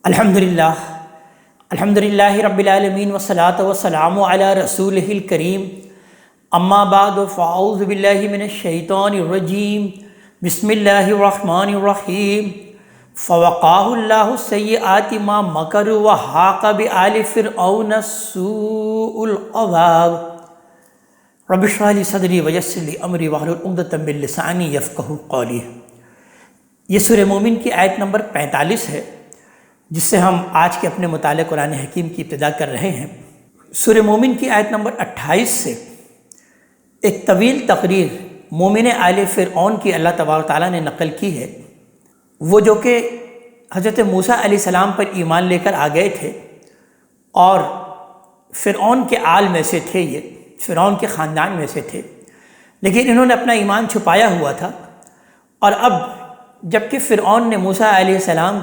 الحمدللہ رب العالمین والصلاة والسلام علی رسولہ الکریم اما بعد فاعوذ باللہ من الشیطان الرجیم بسم اللہ الرحمن الرحیم فوقاہ اللہ سیئات ما مکروا وحاق بآل فرعون سوء العذاب رب اشرح لی صدری ویسر لی امری واحلل عقدۃ من لسانی یفقہوا قولی۔ یہ سورہ مومن کی آیت نمبر 45 ہے، جس سے ہم آج کے اپنے مطالعہ قرآن حکیم کی ابتدا کر رہے ہیں۔ سورہ مومن کی آیت نمبر 28 سے ایک طویل تقریر مومن آل فرعون کی اللہ تبارک و تعالیٰ نے نقل کی ہے۔ وہ جو کہ حضرت موسیٰ علیہ السلام پر ایمان لے کر آ گئے تھے اور فرعون کے آل میں سے تھے، یہ فرعون کے خاندان میں سے تھے، لیکن انہوں نے اپنا ایمان چھپایا ہوا تھا۔ اور اب جب کہ فرعون نے موسیٰ علیہ السلام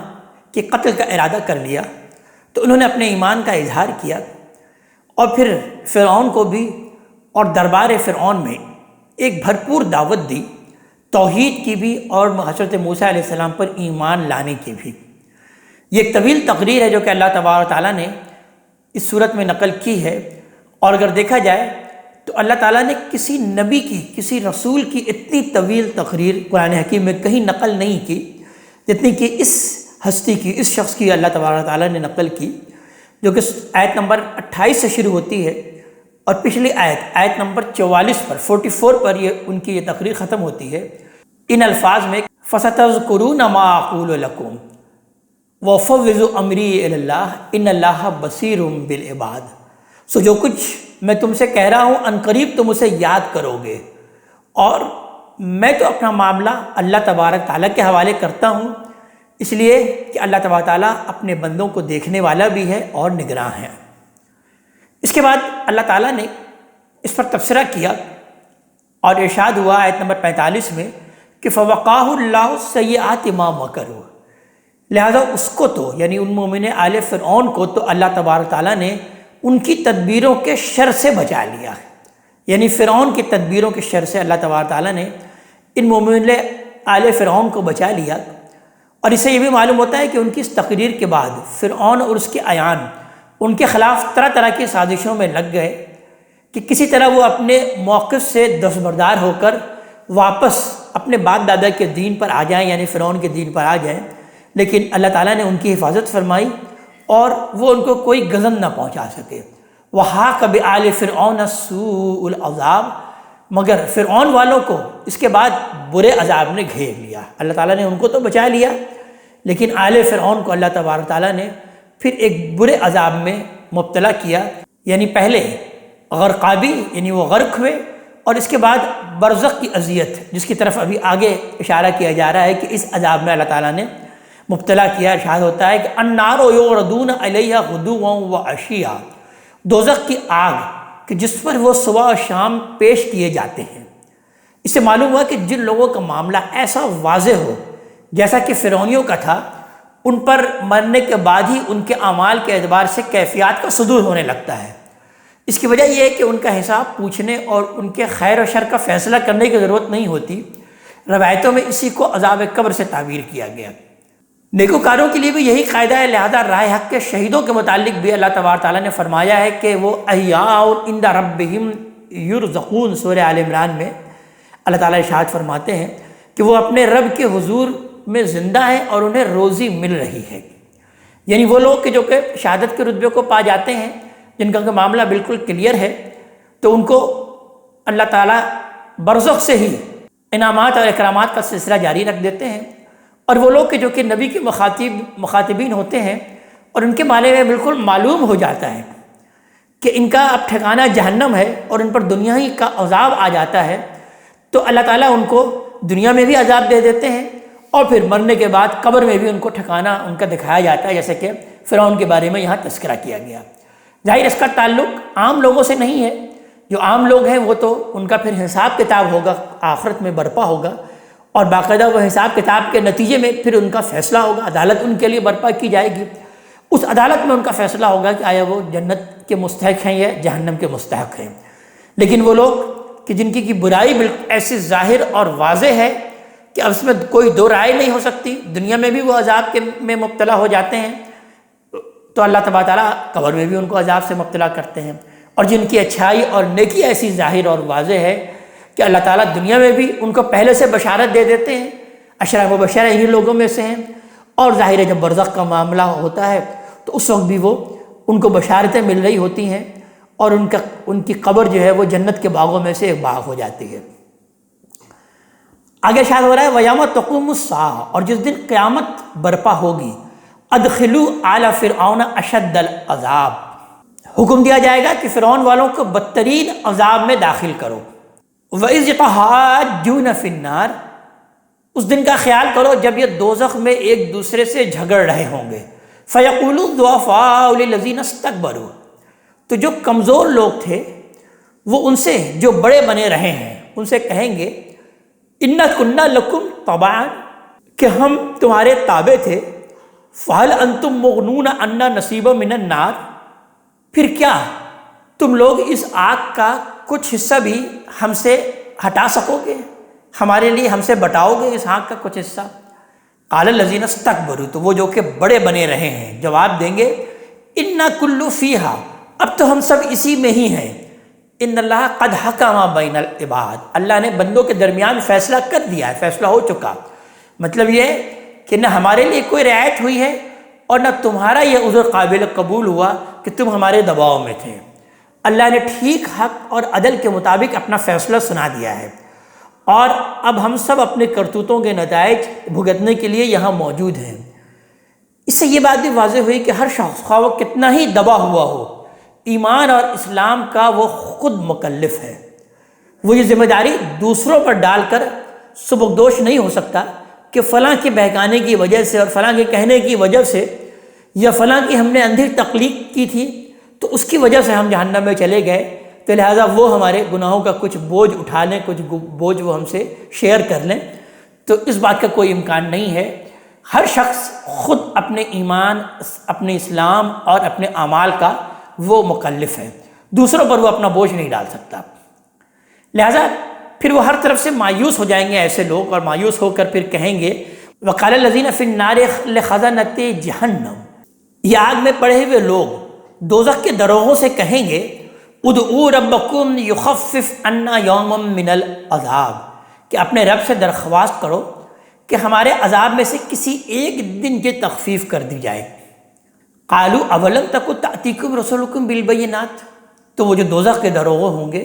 کے قتل کا ارادہ کر لیا تو انہوں نے اپنے ایمان کا اظہار کیا اور پھر فرعون کو بھی اور دربار فرعون میں ایک بھرپور دعوت دی، توحید کی بھی اور حضرت موسیٰ علیہ السلام پر ایمان لانے کی بھی۔ یہ ایک طویل تقریر ہے جو کہ اللہ تبارک و تعالیٰ نے اس صورت میں نقل کی ہے، اور اگر دیکھا جائے تو اللہ تعالیٰ نے کسی نبی کی، کسی رسول کی اتنی طویل تقریر قرآن حکیم میں کہیں نقل نہیں کی جتنی کہ اس ہستی کی، اس شخص کی اللہ تبارک و تعالیٰ نے نقل کی، جو کہ آیت نمبر 28 سے شروع ہوتی ہے اور پچھلی آیت نمبر 44 پر 44 پر ان کی یہ تقریر ختم ہوتی ہے ان الفاظ میں: فَسَتَذْكُرُونَ مَا أَقُولُ لَكُمْ وَأُفَوِّضُ أَمْرِي إِلَى اللَّهِ إِنَّ اللَّهَ بَصِيرٌ بِالْعِبَادِ۔ جو کچھ میں تم سے کہہ رہا ہوں عنقریب تم اسے یاد کرو گے، اور میں تو اپنا معاملہ اللہ تبارک تعالیٰ کے حوالے کرتا ہوں، اس لیے کہ اللہ تبارک تعالیٰ اپنے بندوں کو دیکھنے والا بھی ہے اور نگراں ہے۔ اس کے بعد اللہ تعالیٰ نے اس پر تبصرہ کیا اور ارشاد ہوا آیت نمبر 45 میں کہ فوقاہ اللہ سیئات ما مکروا، لہذا اس کو تو یعنی ان مومن آل فرعون کو تو اللہ تبارک تعالیٰ نے ان کی تدبیروں کے شر سے بچا لیا ہے، یعنی فرعون کی تدبیروں کے شر سے اللہ تبارک تعالیٰ نے ان مومن آل فرعون کو بچا لیا۔ اور اس سے یہ بھی معلوم ہوتا ہے کہ ان کی اس تقریر کے بعد فرعون اور اس کے اعیان ان کے خلاف طرح طرح کی سازشوں میں لگ گئے کہ کسی طرح وہ اپنے موقف سے دستبردار ہو کر واپس اپنے باپ دادا کے دین پر آ جائیں، یعنی فرعون کے دین پر آ جائیں، لیکن اللہ تعالیٰ نے ان کی حفاظت فرمائی اور وہ ان کو کوئی غضب نہ پہنچا سکے۔ وَحَاقَ بِآلِ فِرْعَوْنَ سُوءُ الْعَذَابِ، مگر فرعون والوں کو اس کے بعد برے عذاب نے گھیر لیا۔ اللہ تعالیٰ نے ان کو تو بچا لیا، لیکن آل فرعون کو اللہ تبارک تعالیٰ نے پھر ایک برے عذاب میں مبتلا کیا، یعنی پہلے غرقابی یعنی وہ غرق ہوئے، اور اس کے بعد برزخ کی اذیت، جس کی طرف ابھی آگے اشارہ کیا جا رہا ہے کہ اس عذاب میں اللہ تعالیٰ نے مبتلا کیا۔ ارشاد ہوتا ہے کہ النار یعرضون علیہا غدوا وعشیا، دوزخ کی آگ کہ جس پر وہ صبح و شام پیش کیے جاتے ہیں۔ اس سے معلوم ہوا کہ جن لوگوں کا معاملہ ایسا واضح ہو جیسا کہ فرعونیوں کا تھا، ان پر مرنے کے بعد ہی ان کے اعمال کے اعتبار سے کیفیات کا صدور ہونے لگتا ہے۔ اس کی وجہ یہ ہے کہ ان کا حساب پوچھنے اور ان کے خیر و شر کا فیصلہ کرنے کی ضرورت نہیں ہوتی۔ روایتوں میں اسی کو عذاب قبر سے تعبیر کیا گیا۔ نیکوکاروں کے لیے بھی یہی قاعدہ ہے، لہذا راہ حق کے شہیدوں کے متعلق بھی اللہ تبارک تعالیٰ نے فرمایا ہے کہ وہ احیاء عند ربہم یرزقون۔ سورہ آل عمران میں اللہ تعالیٰ ارشاد فرماتے ہیں کہ وہ اپنے رب کے حضور میں زندہ ہیں اور انہیں روزی مل رہی ہے، یعنی وہ لوگ جو کہ شہادت کے رتبے کو پا جاتے ہیں، جن کا معاملہ بالکل کلیئر ہے، تو ان کو اللہ تعالیٰ برزخ سے ہی انعامات اور اکرامات کا سلسلہ جاری رکھ دیتے ہیں۔ اور وہ لوگ جو کہ نبی کے مخاطبین ہوتے ہیں اور ان کے بارے میں بالکل معلوم ہو جاتا ہے کہ ان کا اب ٹھکانہ جہنم ہے اور ان پر دنیا ہی کا عذاب آ جاتا ہے، تو اللہ تعالیٰ ان کو دنیا میں بھی عذاب دے دیتے ہیں اور پھر مرنے کے بعد قبر میں بھی ان کو ٹھکانہ ان کا دکھایا جاتا ہے، جیسے کہ فرعون کے بارے میں یہاں تذکرہ کیا گیا۔ ظاہر اس کا تعلق عام لوگوں سے نہیں ہے، جو عام لوگ ہیں وہ تو ان کا پھر حساب کتاب ہوگا، آخرت میں برپا ہوگا، اور باقاعدہ وہ حساب کتاب کے نتیجے میں پھر ان کا فیصلہ ہوگا، عدالت ان کے لیے برپا کی جائے گی۔ اس عدالت میں ان کا فیصلہ ہوگا کہ آیا وہ جنت کے مستحق ہیں یا جہنم کے مستحق ہیں۔ لیکن وہ لوگ کہ جن کی برائی ایسی ظاہر اور واضح ہے کہ اب اس میں کوئی دو رائے نہیں ہو سکتی، دنیا میں بھی وہ عذاب میں مبتلا ہو جاتے ہیں، تو اللہ تبارک تعالیٰ قبر میں بھی ان کو عذاب سے مبتلا کرتے ہیں۔ اور جن کی اچھائی اور نیکی ایسی ظاہر اور واضح ہے کہ اللہ تعالیٰ دنیا میں بھی ان کو پہلے سے بشارت دے دیتے ہیں، عشرہ مبشرہ انہی لوگوں میں سے ہیں، اور ظاہر ہے جب برزخ کا معاملہ ہوتا ہے تو اس وقت بھی وہ ان کو بشارتیں مل رہی ہوتی ہیں، اور ان کی قبر جو ہے وہ جنت کے باغوں میں سے ایک باغ ہو جاتی ہے۔ آگے ارشاد ہو رہا ہے وَيَوْمَ تَقُومُ السَّاعَةُ، اور جس دن قیامت برپا ہوگی، أَدْخِلُوا آلَ فِرْعَوْنَ أَشَدَّ الْعَذَابِ، حکم دیا جائے گا کہ فرعون والوں کو بدترین عذاب میں داخل کرو۔ وَإِذْ يَتَحَاجُّونَ فِي النَّارِ، اس دن کا خیال کرو جب یہ دوزخ میں ایک دوسرے سے جھگڑ رہے ہوں گے۔ فَيَقُولُ الضُّعَفَاءُ لِلَّذِينَ اسْتَكْبَرُوا، تو جو کمزور لوگ تھے وہ ان سے جو بڑے بنے رہے ہیں ان سے کہیں گے اِنَّا كُنَّا لَكُمْ طَبَعًا، کہ ہم تمہارے تابع تھے، فَهَلْ أَنْتُمْ مُغْنُونَ عَنَّا نَصِيبًا مِنَ النَّارِ، پھر کیا تم لوگ اس آگ کا کچھ حصہ بھی ہم سے ہٹا سکو گے، ہمارے لیے ہم سے بٹاؤ گے اس آگ کا کچھ حصہ؟ قال الذین استکبروا، تو وہ جو کہ بڑے بنے رہے ہیں جواب دیں گے انا کل فیہا، اب تو ہم سب اسی میں ہی ہیں، ان اللہ قد حکم بین العباد، اللہ نے بندوں کے درمیان فیصلہ کر دیا ہے، فیصلہ ہو چکا۔ مطلب یہ کہ نہ ہمارے لیے کوئی رعایت ہوئی ہے اور نہ تمہارا یہ عذر قابل قبول ہوا کہ تم ہمارے دباؤ میں تھے۔ اللہ نے ٹھیک حق اور عدل کے مطابق اپنا فیصلہ سنا دیا ہے، اور اب ہم سب اپنے کرتوتوں کے نتائج بھگتنے کے لیے یہاں موجود ہیں۔ اس سے یہ بات بھی واضح ہوئی کہ ہر شخص خواہ وہ کتنا ہی دبا ہوا ہو، ایمان اور اسلام کا وہ خود مکلف ہے۔ وہ یہ ذمہ داری دوسروں پر ڈال کر سبکدوش نہیں ہو سکتا کہ فلاں کے بہکانے کی وجہ سے اور فلاں کے کہنے کی وجہ سے یا فلاں کی ہم نے اندھی تقلید کی تھی تو اس کی وجہ سے ہم جہنم میں چلے گئے، تو لہٰذا وہ ہمارے گناہوں کا کچھ بوجھ اٹھا لیں، کچھ بوجھ وہ ہم سے شیئر کر لیں، تو اس بات کا کوئی امکان نہیں ہے۔ ہر شخص خود اپنے ایمان، اپنے اسلام اور اپنے اعمال کا وہ مکلف ہے، دوسروں پر وہ اپنا بوجھ نہیں ڈال سکتا۔ لہٰذا پھر وہ ہر طرف سے مایوس ہو جائیں گے ایسے لوگ، اور مایوس ہو کر پھر کہیں گے وَقَالَ الَّذِينَ فِي النَّارِ لِخَزَنَةِ جَهَنَّمَ، یہ آگ میں پڑے ہوئے لوگ دوزخ کے دروغوں سے کہیں گے ادعوا ربکم یخفف عنا یوما من العذاب، کہ اپنے رب سے درخواست کرو کہ ہمارے عذاب میں سے کسی ایک دن کی تخفیف کر دی جائے۔ قالوا اولم تک تأتیکم رسولکم بالبینات، تو وہ جو دوزخ کے دروغ ہوں گے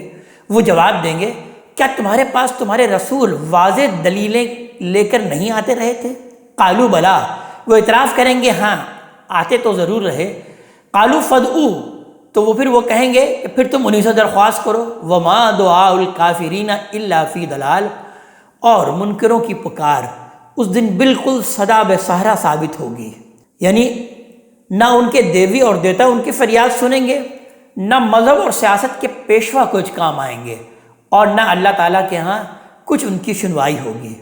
وہ جواب دیں گے کیا تمہارے پاس تمہارے رسول واضح دلیلیں لے کر نہیں آتے رہے تھے؟ قالوا بلا، وہ اعتراف کریں گے ہاں آتے تو ضرور رہے۔ قالوا فادعوا، تو وہ پھر وہ کہیں گے کہ پھر تم انہی سے درخواست کرو۔ وما دعاء الکافرین الا فی ضلال، اور منکروں کی پکار اس دن بالکل صدا بے سہرا ثابت ہوگی، یعنی نہ ان کے دیوی اور دیوتا ان کی فریاد سنیں گے، نہ مذہب اور سیاست کے پیشوا کچھ کام آئیں گے، اور نہ اللہ تعالیٰ کے ہاں کچھ ان کی سنوائی ہوگی۔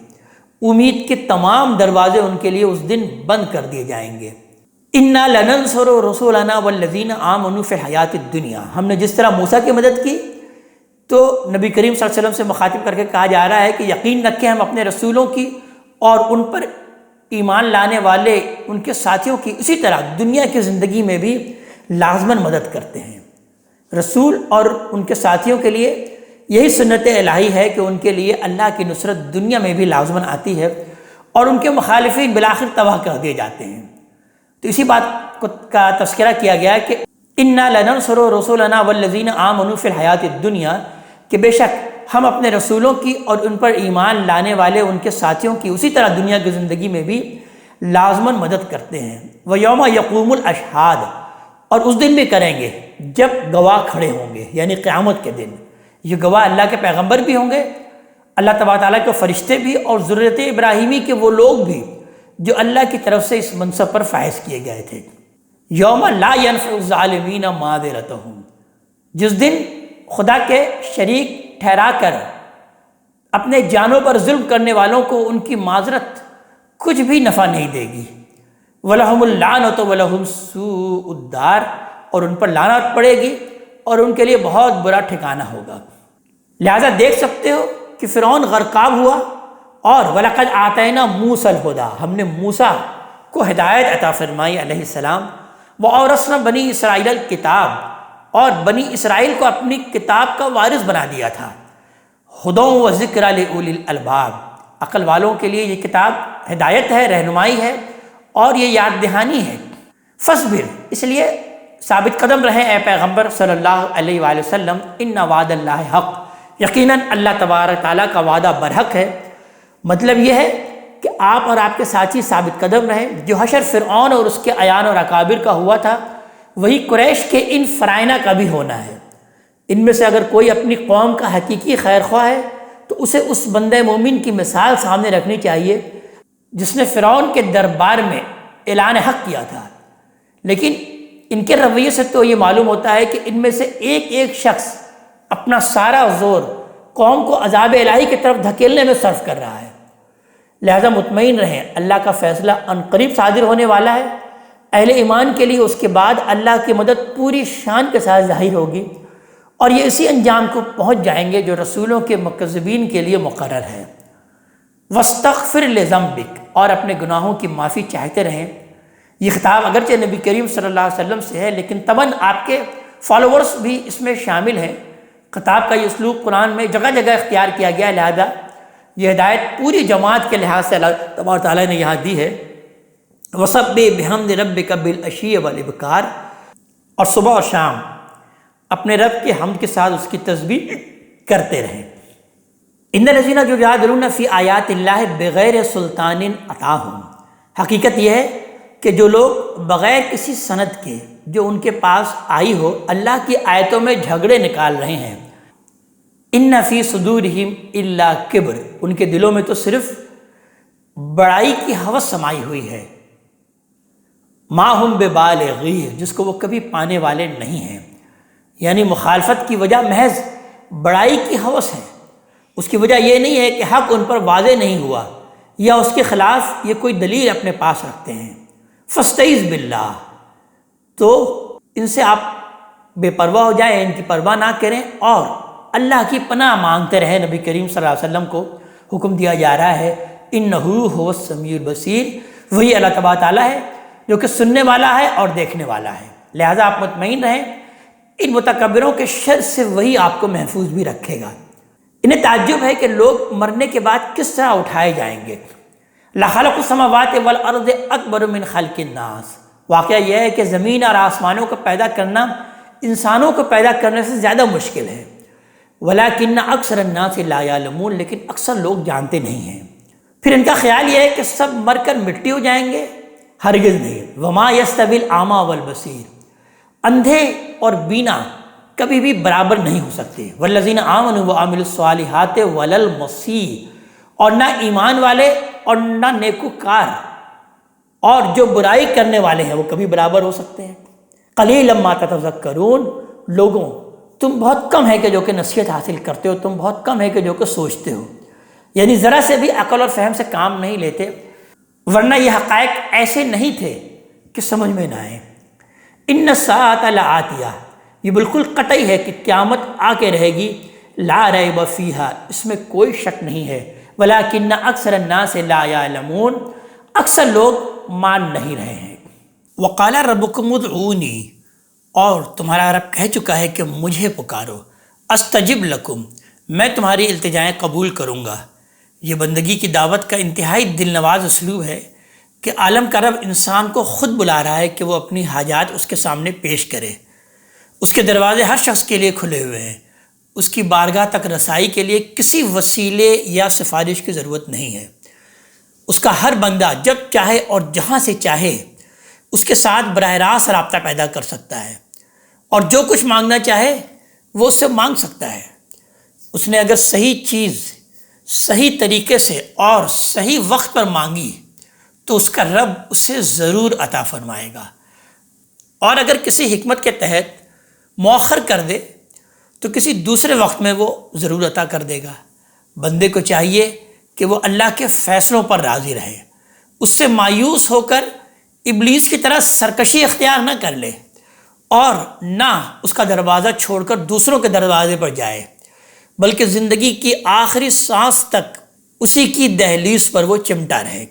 امید کے تمام دروازے ان کے لیے اس دن بند کر دیے جائیں گے۔ اِنَّا لَنَنْصُرُ رُسُولَنَا وَالَّذِينَ آمَنُوا فِي الْحَيَاةِ الدُّنْيَا، ہم نے جس طرح موسیٰ کی مدد کی تو نبی کریم صلی اللہ علیہ وسلم سے مخاطب کر کے کہا جا رہا ہے کہ یقین رکھیں ہم اپنے رسولوں کی اور ان پر ایمان لانے والے ان کے ساتھیوں کی اسی طرح دنیا کی زندگی میں بھی لازماً مدد کرتے ہیں۔ رسول اور ان کے ساتھیوں کے لیے یہی سنت الہی ہے کہ ان کے لیے اللہ کی نصرت دنیا میں بھی لازماً آتی ہے، اور ان کے مخالفین بالآخر تباہ کر دیے جاتے ہیں۔ تو اسی بات کا تذکرہ کیا گیا ہے کہ اِنَّا لَنَنْصُرُ رُسُولَنَا وَالَّذِينَ آمَنُوا فِي الْحَيَاةِ الدُّنْيَا، کہ بے شک ہم اپنے رسولوں کی اور ان پر ایمان لانے والے ان کے ساتھیوں کی اسی طرح دنیا کی زندگی میں بھی لازماً مدد کرتے ہیں۔ وَيَوْمَ يَقُومُ الْأَشْهَادُ، اور اس دن بھی کریں گے جب گواہ کھڑے ہوں گے، یعنی قیامت کے دن یہ گواہ اللہ کے پیغمبر بھی ہوں گے، اللہ تبارک تعالیٰ کے فرشتے بھی، اور ذریت ابراہیمی کے وہ لوگ بھی جو اللہ کی طرف سے اس منصب پر فائز کیے گئے تھے۔ یوم لا ينفع الظالمین معذرتهم، جس دن خدا کے شریک ٹھہرا کر اپنے جانوں پر ظلم کرنے والوں کو ان کی معذرت کچھ بھی نفع نہیں دے گی۔ وَلَهُمُ اللَّعْنَةُ وَلَهُمْ سُوءُ الدَّارِ، اور ان پر لعنت پڑے گی اور ان کے لیے بہت برا ٹھکانہ ہوگا۔ لہٰذا دیکھ سکتے ہو کہ فرعون غرقاب ہوا، اور وَلَقَدْ آتَيْنَا مُوسَى الْهُدَىٰ، ہم نے موسیٰ کو ہدایت عطا فرمائی علیہ السلام، وَأَوْرَثْنَا بنی اسرائیل الکتاب، اور بنی اسرائیل کو اپنی کتاب کا وارث بنا دیا تھا، ہدی و ذکر لأولی الالباب، عقل والوں کے لیے یہ کتاب ہدایت ہے، رہنمائی ہے اور یہ یاد دہانی ہے۔ فاصبر، اس لیے ثابت قدم رہیں اے پیغمبر صلی اللہ علیہ وآلہ وسلم، ان وعد اللہ حق، یقیناً اللہ تبارک تعالیٰ کا وعدہ برحق ہے۔ مطلب یہ ہے کہ آپ اور آپ کے ساتھی ثابت قدم رہیں۔ جو حشر فرعون اور اس کے اعیان اور اکابر کا ہوا تھا، وہی قریش کے ان فرائنہ کا بھی ہونا ہے۔ ان میں سے اگر کوئی اپنی قوم کا حقیقی خیر خواہ ہے تو اسے اس بندہ مومن کی مثال سامنے رکھنی چاہیے جس نے فرعون کے دربار میں اعلان حق کیا تھا۔ لیکن ان کے رویے سے تو یہ معلوم ہوتا ہے کہ ان میں سے ایک ایک شخص اپنا سارا زور قوم کو عذاب الہی کی طرف دھکیلنے میں صرف کر رہا ہے۔ لہذا مطمئن رہیں، اللہ کا فیصلہ عنقریب صادر ہونے والا ہے۔ اہل ایمان کے لیے اس کے بعد اللہ کی مدد پوری شان کے ساتھ ظاہر ہوگی، اور یہ اسی انجام کو پہنچ جائیں گے جو رسولوں کے مکذبین کے لیے مقرر ہے۔ وَاسْتَغْفِرْ لِذَنبِكَ، اور اپنے گناہوں کی معافی چاہتے رہیں۔ یہ خطاب اگرچہ نبی کریم صلی اللہ علیہ وسلم سے ہے، لیکن طبعاً آپ کے فالوورز بھی اس میں شامل ہیں۔ خطاب کا یہ اسلوب قرآن میں جگہ جگہ اختیار کیا گیا، لہذا یہ ہدایت پوری جماعت کے لحاظ سے اللہ تبارک تعالیٰ نے یہاں دی ہے۔ وَسَبِّحْ بِحَمْدِ رَبِّكَ بِالْعَشِيِّ وَالْإِبْكَارِ، اور صبح اور شام اپنے رب کے حمد کے ساتھ اس کی تسبیح کرتے رہیں۔ ان الذین یجادلون فی آیات اللہ بغیر سلطان اتاہم، حقیقت یہ ہے کہ جو لوگ بغیر کسی سند کے جو ان کے پاس آئی ہو اللہ کی آیتوں میں جھگڑے نکال رہے ہیں۔ ان فی صدورہم الا کبر، ان کے دلوں میں تو صرف بڑائی کی ہوس سمائی ہوئی ہے۔ ما ہم ببالغیہ، جس کو وہ کبھی پانے والے نہیں ہیں، یعنی مخالفت کی وجہ محض بڑائی کی ہوس ہے۔ اس کی وجہ یہ نہیں ہے کہ حق ان پر واضح نہیں ہوا یا اس کے خلاف یہ کوئی دلیل اپنے پاس رکھتے ہیں۔ فاستعذ باللہ، تو ان سے آپ بے پرواہ ہو جائیں، ان کی پرواہ نہ کریں اور اللہ کی پناہ مانگتے رہیں۔ نبی کریم صلی اللہ علیہ وسلم کو حکم دیا جا رہا ہے، انہ هو السمیع البصیر، وہی اللہ تبارک تعالیٰ ہے جو کہ سننے والا ہے اور دیکھنے والا ہے۔ لہذا آپ مطمئن رہیں، ان متکبروں کے شر سے وہی آپ کو محفوظ بھی رکھے گا۔ انہیں تعجب ہے کہ لوگ مرنے کے بعد کس طرح اٹھائے جائیں گے۔ لخلق السماوات والارض اکبر من خلق الناس، واقعہ یہ ہے کہ زمین اور آسمانوں کو پیدا کرنا انسانوں کو پیدا کرنے سے زیادہ مشکل ہے۔ ولکن اکثر الناس لا یعلمون، لیکن اکثر لوگ جانتے نہیں ہیں۔ پھر ان کا خیال یہ ہے کہ سب مر کر مٹی ہو جائیں گے، ہرگز نہیں۔ وما یستوی الاعمی والبصیر، اندھے اور بینا کبھی بھی برابر نہیں ہو سکتے۔ والذین آمنوا وعملوا الصالحات ولا المسیء، اور نہ ایمان والے اور نہ نیکوکار اور جو برائی کرنے والے ہیں وہ کبھی برابر ہو سکتے ہیں۔ قلیلا ما تتذکرون، لوگوں تم بہت کم ہے کہ جو کہ نصیحت حاصل کرتے ہو، تم بہت کم ہے کہ جو کہ سوچتے ہو، یعنی ذرا سے بھی عقل اور فہم سے کام نہیں لیتے، ورنہ یہ حقائق ایسے نہیں تھے کہ سمجھ میں نہ آئے۔ ان الساعۃ لآتیہ، یہ بالکل قطعی ہے کہ قیامت آ کے رہے گی۔ لا ریب فیہا، اس میں کوئی شک نہیں ہے۔ ولکن اکثر الناس لا یعلمون، اکثر لوگ مان نہیں رہے ہیں۔ وقال ربکم ادعونی، اور تمہارا رب کہہ چکا ہے کہ مجھے پکارو۔ استجب لکم، میں تمہاری التجائیں قبول کروں گا۔ یہ بندگی کی دعوت کا انتہائی دل نواز اسلوب ہے کہ عالم کا رب انسان کو خود بلا رہا ہے کہ وہ اپنی حاجات اس کے سامنے پیش کرے۔ اس کے دروازے ہر شخص کے لیے کھلے ہوئے ہیں۔ اس کی بارگاہ تک رسائی کے لیے کسی وسیلے یا سفارش کی ضرورت نہیں ہے۔ اس کا ہر بندہ جب چاہے اور جہاں سے چاہے اس کے ساتھ براہ راست رابطہ پیدا کر سکتا ہے، اور جو کچھ مانگنا چاہے وہ اس سے مانگ سکتا ہے۔ اس نے اگر صحیح چیز صحیح طریقے سے اور صحیح وقت پر مانگی تو اس کا رب اسے ضرور عطا فرمائے گا، اور اگر کسی حکمت کے تحت مؤخر کر دے تو کسی دوسرے وقت میں وہ ضرور عطا کر دے گا۔ بندے کو چاہیے کہ وہ اللہ کے فیصلوں پر راضی رہے، اس سے مایوس ہو کر ابلیس کی طرح سرکشی اختیار نہ کر لے، اور نہ اس کا دروازہ چھوڑ کر دوسروں کے دروازے پر جائے، بلکہ زندگی کی آخری سانس تک اسی کی دہلیز پر وہ چمٹا رہے۔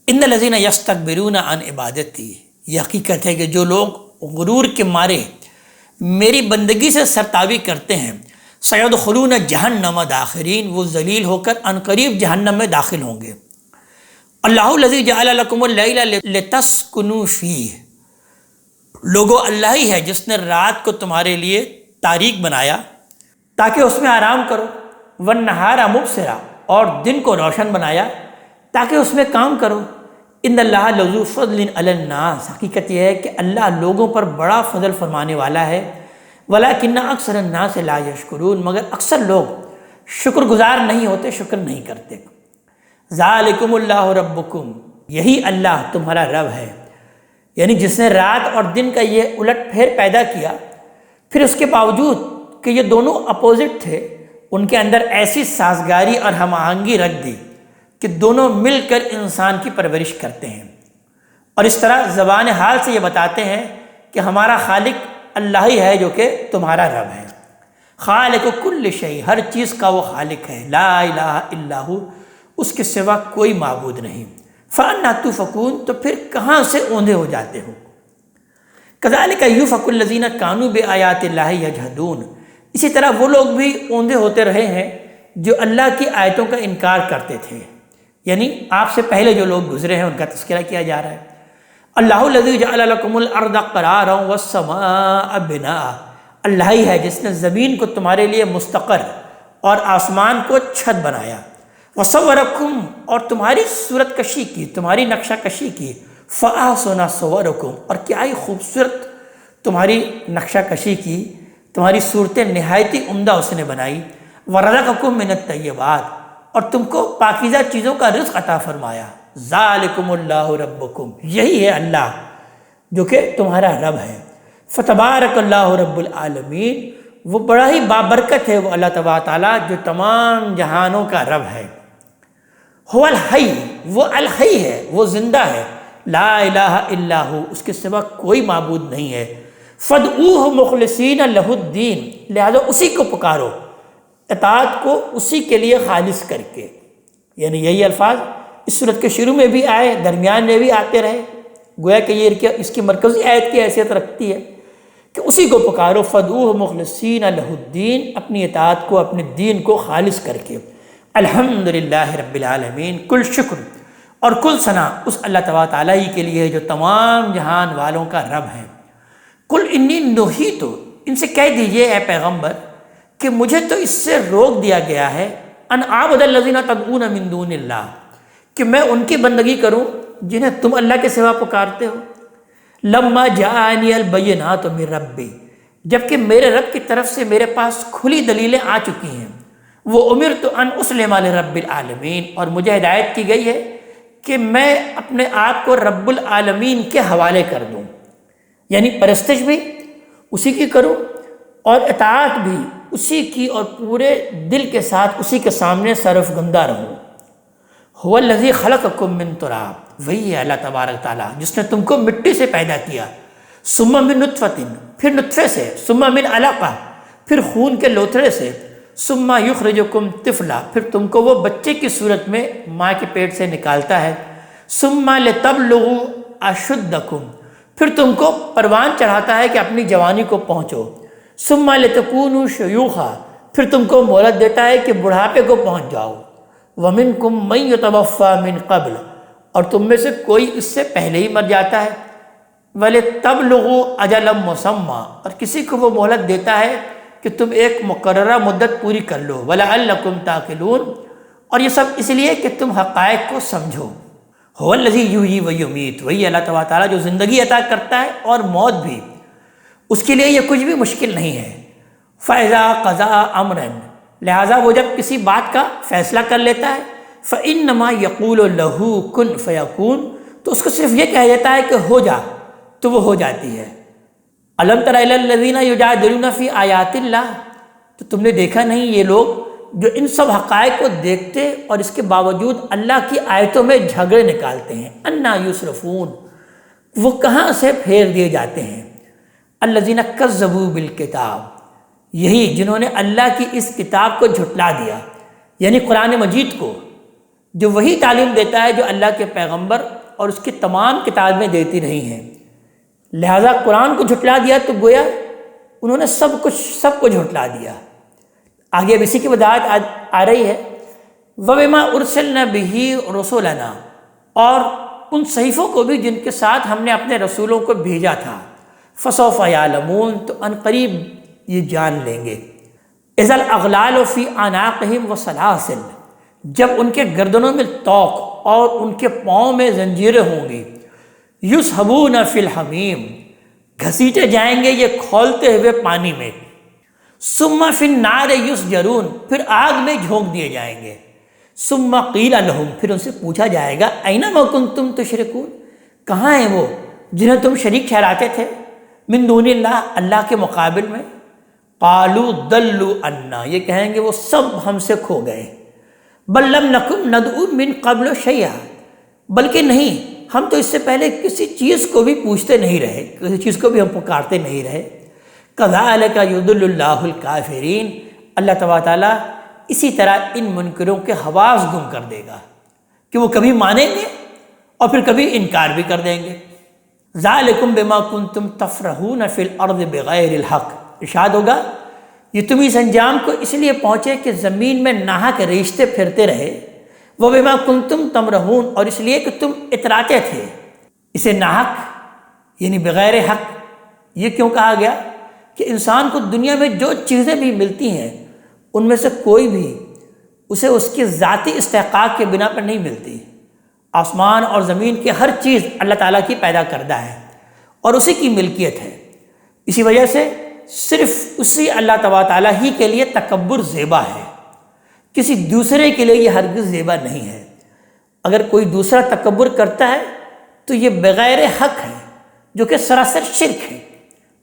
ان الذین یستکبرون عن عبادتی، یہ حقیقت ہے کہ جو لوگ غرور کے مارے میری بندگی سے سرتابی کرتے ہیں سیدخلون جہنم داخرین، وہ ذلیل ہو کر عنقریب جہنم میں داخل ہوں گے۔ اللہ الذی جعل لکم اللیل لتسکنوا فیہ، لوگو اللہ ہی ہے جس نے رات کو تمہارے لیے تاریک بنایا تاکہ اس میں آرام کرو، والنہار مبصرا، اور دن کو روشن بنایا تاکہ اس میں کام کرو۔ ان اللہ لذو فضل علی الناس، حقیقت یہ ہے کہ اللہ لوگوں پر بڑا فضل فرمانے والا ہے، ولکن اکثر الناس لا یشکرون، مگر اکثر لوگ شکر گزار نہیں ہوتے، شکر نہیں کرتے۔ ذالکم اللہ ربکم، یہی اللہ تمہارا رب ہے، یعنی جس نے رات اور دن کا یہ الٹ پھیر پیدا کیا، پھر اس کے باوجود کہ یہ دونوں اپوزٹ تھے ان کے اندر ایسی سازگاری اور ہم آہنگی رکھ دی کہ دونوں مل کر انسان کی پرورش کرتے ہیں، اور اس طرح زبان حال سے یہ بتاتے ہیں کہ ہمارا خالق اللہ ہی ہے جو کہ تمہارا رب ہے۔ خالق کل شیء، ہر چیز کا وہ خالق ہے، لا الہ الا ہو، اس کے سوا کوئی معبود نہیں۔ فأنا تؤفکون، تو پھر کہاں سے اوندھے ہو جاتے ہو۔ کذالک یؤفک الذین کانوا بآیات اللہ یجحدون، اسی طرح وہ لوگ بھی اوندھے ہوتے رہے ہیں جو اللہ کی آیتوں کا انکار کرتے تھے، یعنی آپ سے پہلے جو لوگ گزرے ہیں ان کا تذکرہ کیا جا رہا ہے۔ اللہ الذی جعل لکم الارض قرارا والسماء بناء، اللہ ہی ہے جس نے زمین کو تمہارے لیے مستقر اور آسمان کو چھت بنایا، وصورکم، اور تمہاری صورت کشی کی، تمہاری نقشہ کشی کی، فاحسن صورکم، اور کیا ہی خوبصورت تمہاری نقشہ کشی کی، تمہاری صورتیں نہایت ہی عمدہ اس نے بنائی، ورزقکم من الطیبات، اور تم کو پاکیزہ چیزوں کا رزق عطا فرمایا۔ ذالکم اللہ ربکم، یہی ہے اللہ جو کہ تمہارا رب ہے۔ فتبارک اللہ رب العالمین، وہ بڑا ہی بابرکت ہے وہ اللہ تبارک تعالیٰ جو تمام جہانوں کا رب ہے۔ هو الحی، وہ الحی ہے، وہ زندہ ہے، لا الہ الا ہو، اس کے سوا کوئی معبود نہیں ہے۔ فادعوہ مخلصین لہ الدین، لہذا اسی کو پکارو، اطاعت کو اسی کے لیے خالص کر کے، یعنی یہی الفاظ اس صورت کے شروع میں بھی آئے، درمیان میں بھی آتے رہے، گویا کہ یہ اس کی مرکزی آیت کی حیثیت رکھتی ہے کہ اسی کو پکارو، فادعوہ مخلصین لہ الدین، اپنی اطاعت کو، اپنے دین کو خالص کر کے۔ الحمدللہ رب العالمین، کل شکر اور کل ثنا اس اللہ تبارک تعالیٰ ہی کے لیے ہے جو تمام جہان والوں کا رب ہے۔ قل انی نہیت، ان سے کہہ دیجئے اے پیغمبر کہ مجھے تو اس سے روک دیا گیا ہے، ان اعبد الذین تدعون من دون اللہ، کہ میں ان کی بندگی کروں جنہیں تم اللہ کے سوا پکارتے ہو۔ لما جاءنی البینات من ربی، جبکہ میرے رب کی طرف سے میرے پاس کھلی دلیلیں آ چکی ہیں۔ وہ امرت ان اسلم لرب العالمین، اور مجھے ہدایت کی گئی ہے کہ میں اپنے آپ کو رب العالمین کے حوالے کر دوں، یعنی پرستش بھی اسی کی کروں اور اطاعت بھی اسی کی، اور پورے دل کے ساتھ اسی کے سامنے سرفگندہ رہوں۔ هو الذی خلقکم من تراب، وہی ہے اللہ تبارک تعالیٰ جس نے تم کو مٹی سے پیدا کیا، ثم من نطفۃ، پھر نطفے سے، ثم من علقہ، پھر خون کے لوتھڑے سے، ثم یخرجکم طفلا، پھر تم کو وہ بچے کی صورت میں ماں کے پیٹ سے نکالتا ہے، ثم لتبلغوا اشدکم، پھر تم کو پروان چڑھاتا ہے کہ اپنی جوانی کو پہنچو، ثم لتکونوا شیوخا، پھر تم کو مہلت دیتا ہے کہ بڑھاپے کو پہنچ جاؤ، ومنکم من یتوفی من قبل، اور تم میں سے کوئی اس سے پہلے ہی مر جاتا ہے، وَلِتَبْلُغُوا أَجَلًا مُّسَمًّى، اور کسی کو وہ مہلت دیتا ہے کہ تم ایک مقررہ مدت پوری کر لو، وَلَعَلَّكُمْ تَعْقِلُونَ، اور یہ سب اس لیے کہ تم حقائق کو سمجھو۔ هو الذی یحیی ویمیت، وہی اللہ تبارک تعالیٰ جو زندگی عطا کرتا ہے اور موت بھی، اس کے لیے یہ کچھ بھی مشکل نہیں ہے۔ فَإِذَا قَضَىٰ أَمْرًا، لہٰذا وہ جب کسی بات کا فیصلہ کر لیتا ہے، فَإِنَّمَا يَقُولُ لَهُ كُن فَيَكُونُ، تو اس کو صرف یہ کہہ دیتا ہے کہ ہو جا، تو وہ ہو جاتی ہے۔ أَلَمْ تَرَ إِلَى الَّذِينَ يُجَادِلُونَ فِي آيَاتِ اللَّهِ، تو تم نے دیکھا نہیں یہ لوگ جو ان سب حقائق کو دیکھتے اور اس کے باوجود اللہ کی آیتوں میں جھگڑے نکالتے ہیں، اَنَّا يُصْرَفُونَ، وہ کہاں سے پھیر دیے جاتے ہیں۔ الَّذِينَ كَذَّبُوا بِالْكِتَابِ، یہی جنہوں نے اللہ کی اس کتاب کو جھٹلا دیا، یعنی قرآن مجید کو، جو وہی تعلیم دیتا ہے جو اللہ کے پیغمبر اور اس کی تمام کتابیں دیتی رہی ہیں۔ لہذا قرآن کو جھٹلا دیا تو گویا انہوں نے سب کو جھٹلا دیا۔ آگے اب اسی کی وضاحت آ رہی ہے، وَبِمَا أُرْسِلْنَا بِهِ رُسُلَنَا، اور ان صحیفوں کو بھی جن کے ساتھ ہم نے اپنے رسولوں کو بھیجا تھا، فَسَوْفَ يَعْلَمُونَ، تو ان قریب یہ جان لیں گے، اِذَا الْأَغْلَالُ فِي أَعْنَاقِهِمْ وَسَلَاسِلُ، جب ان کے گردنوں میں طوق اور ان کے پاؤں میں زنجیریں ہوں گی، یُسْحَبُونَ فِي الْحَمِيمِ، گھسیٹے جائیں گے یہ کھولتے ہوئے پانی میں، ثُمَّ فِي النَّارِ يُسْجَرُونَ، پھر آگ میں جھونک دیے جائیں گے، ثُمَّ قِيلَ لَهُمْ، پھر ان سے پوچھا جائے گا أَيْنَ مَا كُنْتُمْ تُشْرِكُونَ، کہاں ہیں وہ جنہیں تم شریک ٹھہراتے تھے، من دون اللہ، اللہ کے مقابل میں، قالوا ضلوا عنا، یہ کہیں گے وہ سب ہم سے کھو گئے، بل لم نکن ندعو من قبل شیئا، بلکہ نہیں ہم تو اس سے پہلے کسی چیز کو بھی پوچھتے نہیں رہے، کسی چیز کو بھی ہم پکارتے نہیں رہے، کذالک یضل اللہ الکافرین، اللہ تبارک تعالیٰ اسی طرح ان منکروں کے حواس گم کر دے گا کہ وہ کبھی مانیں گے اور پھر کبھی انکار بھی کر دیں گے۔ ذالکم بما کنتم تفرحون فی الارض بغیر الحق، ارشاد ہوگا یہ تم اس انجام کو اس لیے پہنچے کہ زمین میں ناحق ریشتے پھرتے رہے، وہ بما کنتم تمرحون، اور اس لیے کہ تم اتراتے تھے، اسے ناحق یعنی بغیر حق یہ کیوں کہا گیا کہ انسان کو دنیا میں جو چیزیں بھی ملتی ہیں ان میں سے کوئی بھی اسے اس کی ذاتی استحقاق کے بنا پر نہیں ملتی، آسمان اور زمین کی ہر چیز اللہ تعالیٰ کی پیدا کردہ ہے اور اسی کی ملکیت ہے، اسی وجہ سے صرف اسی اللہ تبارک تعالیٰ ہی کے لیے تکبر زیبا ہے، کسی دوسرے کے لیے یہ ہرگز زیبا نہیں ہے۔ اگر کوئی دوسرا تکبر کرتا ہے تو یہ بغیر حق ہے جو کہ سراسر شرک ہے۔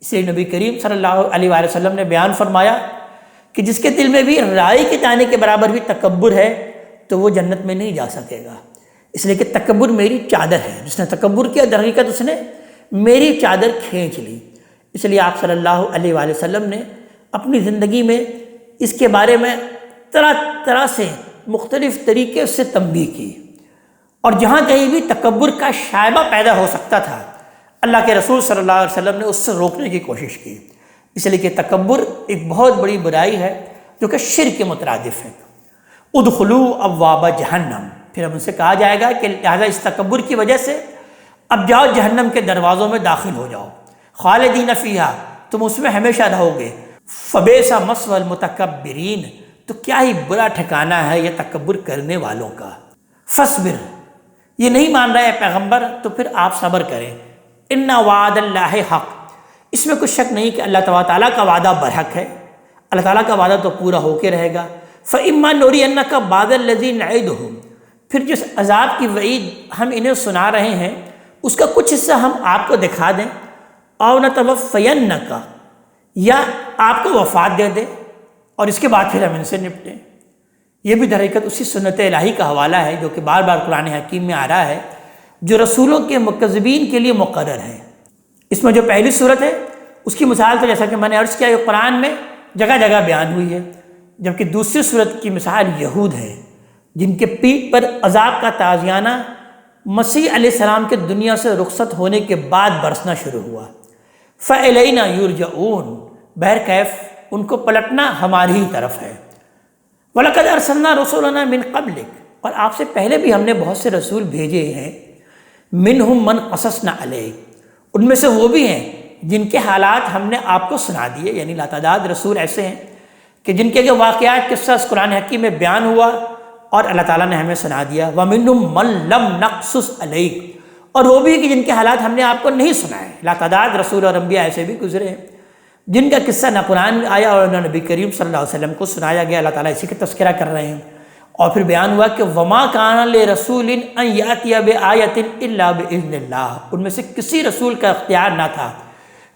اس لیے نبی کریم صلی اللہ علیہ وآلہ وسلم نے بیان فرمایا کہ جس کے دل میں بھی رائی کے دانے کے برابر بھی تکبر ہے تو وہ جنت میں نہیں جا سکے گا، اس لیے کہ تکبر میری چادر ہے، جس نے تکبر کیا در حقیقت اس نے میری چادر کھینچ لی۔ اس لیے آپ صلی اللہ علیہ وآلہ وسلم نے اپنی زندگی میں اس کے بارے میں طرح طرح سے مختلف طریقے سے تنبیہ کی، اور جہاں کہیں بھی تکبر کا شائبہ پیدا ہو سکتا تھا اللہ کے رسول صلی اللہ علیہ وسلم نے اس سے روکنے کی کوشش کی، اس لیے کہ تکبر ایک بہت بڑی برائی ہے جو کہ شرک کے مترادف ہے۔ ادخلوا ابواب جہنم، پھر ہم ان سے کہا جائے گا کہ لہذا اس تکبر کی وجہ سے اب جاؤ جہنم کے دروازوں میں داخل ہو جاؤ، خالدین فیہا، تم اس میں ہمیشہ رہو گے، فبئس مثوی المتکبرین، تو کیا ہی برا ٹھکانہ ہے یہ تکبر کرنے والوں کا۔ فاصبر، یہ نہیں مان رہے پیغمبر تو پھر آپ صبر کریں، ان وعد اللہ حق، اس میں کچھ شک نہیں کہ اللہ تعالیٰ کا وعدہ برحق ہے، اللہ تعالیٰ کا وعدہ تو پورا ہو کے رہے گا۔ فإما نرینک بعض الذی نعدہم، پھر جس عذاب کی وعید ہم انہیں سنا رہے ہیں اس کا کچھ حصہ ہم آپ کو دکھا دیں، او نتوفینک، یا آپ کو وفات دے دیں اور اس کے بعد پھر ہم ان سے نپٹیں۔ یہ بھی در حقیقت اسی سنت الہی کا حوالہ ہے جو کہ بار بار قرآن حکیم میں آ رہا ہے، جو رسولوں کے مکذبین کے لیے مقرر ہے۔ اس میں جو پہلی صورت ہے اس کی مثال تو جیسا کہ میں نے عرض کیا یہ قرآن میں جگہ جگہ بیان ہوئی ہے، جبکہ دوسری صورت کی مثال یہود ہے جن کے پیٹھ پر عذاب کا تازیانہ مسیح علیہ السلام کے دنیا سے رخصت ہونے کے بعد برسنا شروع ہوا۔ فَإِلَيْنَا يُرْجَعُونَ، بہرکیف ان کو پلٹنا ہماری ہی طرف ہے۔ وَلَقَدْ أَرْسَلْنَا رُسُلَنَا مِنْ قَبْلِكَ، اور آپ سے پہلے بھی ہم نے بہت سے رسول بھیجے ہیں، مِنْهُمْ مَنْ قَصَصْنَا عَلَيْكَ، ان میں سے وہ بھی ہیں جن کے حالات ہم نے آپ کو سنا دیے، یعنی لاتعداد رسول ایسے ہیں کہ جن کے واقعات قصہ اس قرآن حکیم میں بیان ہوا اور اللہ تعالیٰ نے ہمیں سنا دیا۔ وَمِنْهُمْ مَنْ لَمْ نَقْصُصْ عَلَيْكَ، اور وہ بھی کہ جن کے حالات ہم نے آپ کو نہیں سنائے۔ لاتعداد رسول اور انبیاء ایسے بھی گزرے ہیں جن کا قصہ نہ قرآن میں آیا اور نہ نبی کریم صلی اللہ علیہ وسلم کو سنایا گیا۔ اللہ تعالیٰ اسی کا تذکرہ کر رہے ہیں، اور پھر بیان ہوا کہ وَمَا كَانَ لِرَسُولٍ أَن يَأْتِيَ بِآيَةٍ إِلَّا بِإِذْنِ اللَّهِ، ان میں سے کسی رسول کا اختیار نہ تھا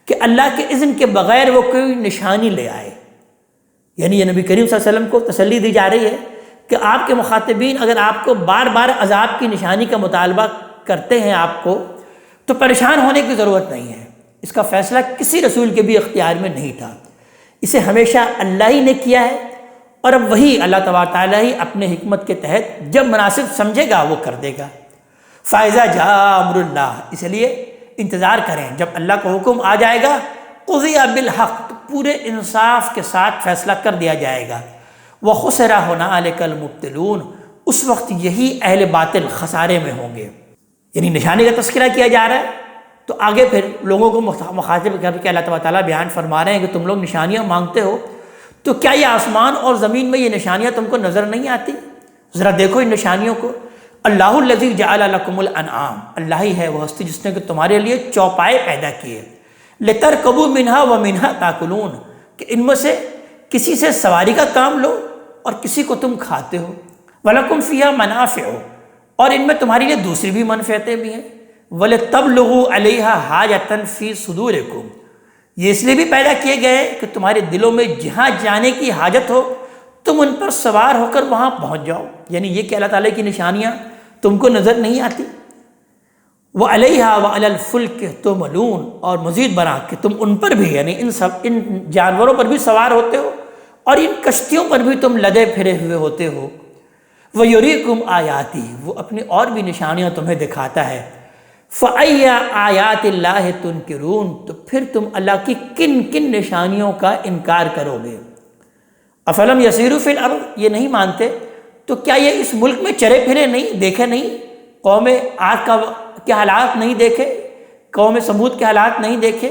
کہ اللہ کے اذن کے بغیر وہ کوئی نشانی لے آئے، یعنی یہ نبی کریم صلی اللہ علیہ وسلم کو تسلی دی جا رہی ہے کہ آپ کے مخاطبین اگر آپ کو بار بار عذاب کی نشانی کا مطالبہ کرتے ہیں آپ کو تو پریشان ہونے کی ضرورت نہیں ہے، اس کا فیصلہ کسی رسول کے بھی اختیار میں نہیں تھا، اسے ہمیشہ اللہ ہی نے کیا ہے، اور اب وہی اللہ تبارک تعالیٰ ہی اپنے حکمت کے تحت جب مناسب سمجھے گا وہ کر دے گا۔ فَإِذَا جَاءَ أَمْرُ اللَّهِ، اس لیے انتظار کریں، جب اللہ کا حکم آ جائے گا قضی بالحق، تو پورے انصاف کے ساتھ فیصلہ کر دیا جائے گا۔ وَخُسِرَ هُنَالِكَ الْمُبْطِلُونَ، اس وقت یہی اہل باطل خسارے میں ہوں گے۔ یعنی نشانی کا تذکرہ کیا جا رہا ہے، تو آگے پھر لوگوں کو مخاطب کر کے اللہ تعالیٰ بیان فرما رہے ہیں کہ تم لوگ نشانیاں مانگتے ہو، تو کیا یہ آسمان اور زمین میں یہ نشانیاں تم کو نظر نہیں آتی؟ ذرا دیکھو ان نشانیوں کو۔ اللہ الذی جعل لکم الانعام، اللہ ہی ہے وہ ہستی جس نے کہ تمہارے لیے چوپائے پیدا کیے، لترکبوا منہا ومنہا تاکلون، کہ ان میں سے کسی سے سواری کا کام لو اور کسی کو تم کھاتے ہو، وَلَكُمْ فِيهَا مَنَافِعُ، اور ان میں تمہاری لیے دوسری بھی منفعتیں بھی ہیں، وَلِتَبْلُغُوا عَلَيْهَا حَاجَةً فِي صُدُورِكُمْ، یہ اس لیے بھی پیدا کیے گئے کہ تمہارے دلوں میں جہاں جانے کی حاجت ہو تم ان پر سوار ہو کر وہاں پہنچ جاؤ۔ یعنی یہ کہ اللہ تعالیٰ کی نشانیاں تم کو نظر نہیں آتی۔ وَعَلَيْهَا وَعَلَى الْفُلْكِ تُحْمَلُونَ، اور مزید برآں کہ تم ان پر بھی، یعنی ان جانوروں پر بھی سوار ہوتے ہو اور ان کشتیوں پر بھی تم لدے پھرے ہوئے ہوتے ہو۔ وَيُرِيكُمْ آيَاتِهِ، وہ اپنی اور بھی نشانیاں تمہیں دکھاتا ہے۔ فَأَيَّ آيَاتِ اللَّهِ تُنْكِرُونَ، تو پھر تم اللہ کی کن کن نشانیوں کا انکار کرو گے۔ افلم یسیروا فی الارض، یہ نہیں مانتے تو کیا یہ اس ملک میں چرے پھرے نہیں، دیکھے نہیں؟ قوم عاد کے حالات نہیں دیکھے؟ قوم سمود کے حالات نہیں دیکھے؟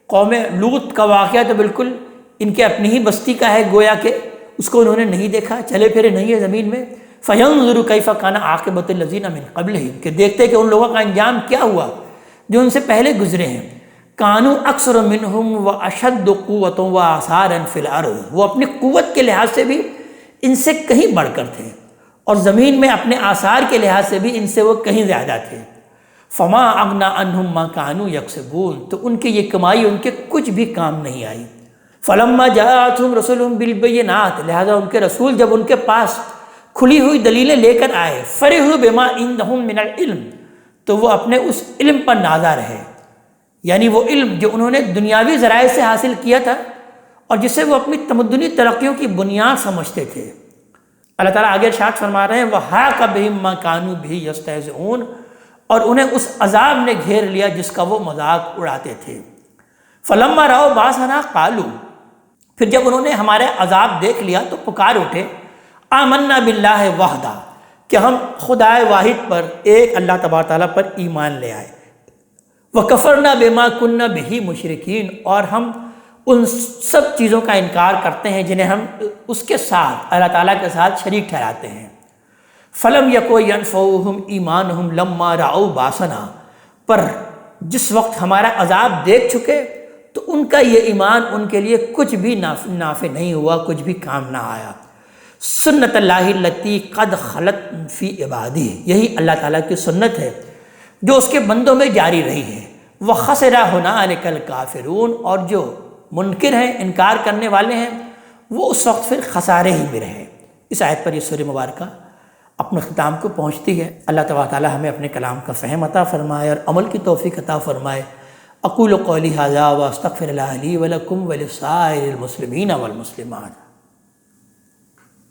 قوم لوط کا واقعہ تو بالکل ان کے اپنی ہی بستی کا ہے، گویا کہ اس کو انہوں نے نہیں دیکھا، چلے پھرے نہیں ہے زمین میں۔ فَيَنظُرُ كَيْفَ كَانَ عَاقِبَةُ الَّذِينَ مِن قَبْلِهِمْ، کہ دیکھتے کہ ان لوگوں کا انجام کیا ہوا جو ان سے پہلے گزرے ہیں۔ كَانُوا أَكْثَرَ مِنْهُمْ وَأَشَدُّ قُوَّةً وَآثَارًا فِي الْأَرْضِ، وہ اپنی قوت کے لحاظ سے بھی ان سے کہیں بڑھ کر تھے، اور زمین میں اپنے آثار کے لحاظ سے بھی ان سے وہ کہیں زیادہ تھے۔ فَمَا أَغْنَىٰ عَنْهُمْ مَا كَانُوا يَكْسِبُونَ، تو ان کی یہ کمائی ان کے کچھ بھی کام نہیں آئی۔ فَلَمَّا جَاءَتْهُمْ رُسُلُهُم بِالْبَيِّنَاتِ، لہذا ان کے رسول جب ان کے پاس کھلی ہوئی دلیلیں لے کر آئے، فَرِحُوا بِمَا عِندَهُم مِّنَ الْعِلْمِ، تو وہ اپنے اس علم پر نازا رہے، یعنی وہ علم جو انہوں نے دنیاوی ذرائع سے حاصل کیا تھا اور جسے وہ اپنی تمدنی ترقیوں کی بنیاد سمجھتے تھے۔ اللہ تعالیٰ آگے ارشاد فرما رہے ہیں وَحَاقَ بِهِم مَّا كَانُوا بِهِ يَسْتَهْزِئُونَ، اور انہیں اس عذاب نے گھیر لیا جس کا وہ مذاق اڑاتے تھے۔ فَلَمَّا رَأَوْا بَأْسَنَا قَالُوا، پھر جب انہوں نے ہمارے عذاب دیکھ لیا تو پکار اٹھے آمنا باللہ وحدہ، کہ ہم خدائے واحد پر، ایک اللہ تبارک تعالیٰ پر ایمان لے آئے۔ وَكَفَرْنَا بِمَا كُنَّا بِهِ مُشْرِكِينَ، اور ہم ان سب چیزوں کا انکار کرتے ہیں جنہیں ہم اس کے ساتھ، اللہ تعالیٰ کے ساتھ شریک ٹھہراتے ہیں۔ فَلَمْ يَكُنْ يَنْفَعُهُمْ إِيمَانُهُمْ لَمَّا رَأَوْا بَأْسَنَا، پر جس وقت ہمارا عذاب دیکھ چکے تو ان کا یہ ایمان ان کے لیے کچھ بھی نافع نہیں ہوا، کچھ بھی کام نہ آیا۔ سنت اللہ التی قد خلت فی عبادہ، یہی اللہ تعالیٰ کی سنت ہے جو اس کے بندوں میں جاری رہی ہے۔ وَخَسِرَ هُنَالِكَ الْكَافِرُونَ، اور جو منکر ہیں، انکار کرنے والے ہیں، وہ اس وقت پھر خسارے ہی میں رہے۔ اس آیت پر یہ سورہ مبارکہ اپنے اختتام کو پہنچتی ہے۔ اللہ تبارک تعالیٰ ہمیں اپنے کلام کا فہم عطا فرمائے اور عمل کی توفیق عطا فرمائے۔ اقول قولی ھذا واستغفر اللہ لی ولکم ولسائر المسلمین والمسلمات۔